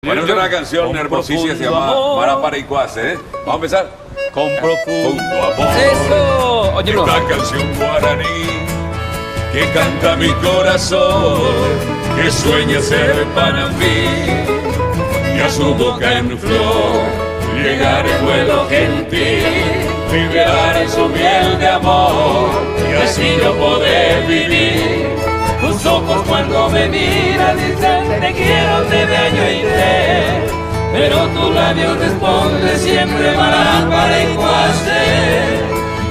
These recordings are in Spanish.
Bueno, es una canción hermosísima, se llama Maraparicuase, ¿eh? Vamos a empezar. Con profundo amor. ¡Eso! Oye, no. Esta canción guaraní que canta mi corazón, que sueña ser para mí, y a su boca en flor llegar el vuelo gentil, liberar su miel de amor, y así yo poder vivir. Tus ojos cuando me miran dicen te quiero, te daño y te, pero tu labio responde siempre Maraparicuase.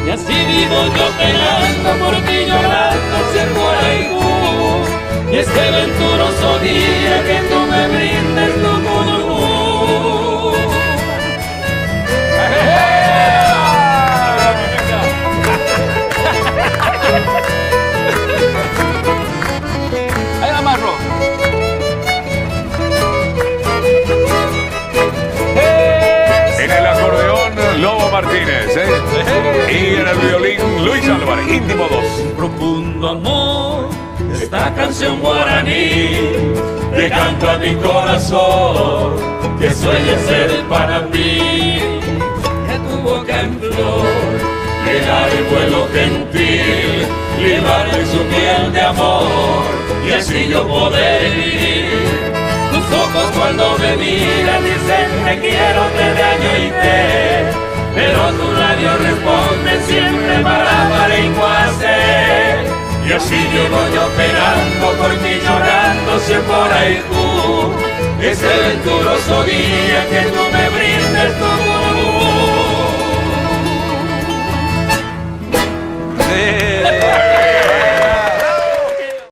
Y así vivo yo penando por ti, llorando sin por ahí. Y este venturoso día que tú me brindes tu murmur. Ahí va Marro. En el acordeón, Lobo Martínez, ¿eh? Y en el violín, Luis Álvarez, íntimo 2. Profundo amor, esta canción guaraní que canta mi corazón, que sueña ser para mí. Que tu boca en flor, llegar el vuelo gentil, librarme su miel de amor, y así yo poder vivir. Tus ojos cuando me miran dicen te quiero, te daño y te, pero tus labios responden siempre Maraparicuase. Y así vivo yo esperando por ti, llorando siempre por ahí tú. Ese venturoso día que tú me brindes tu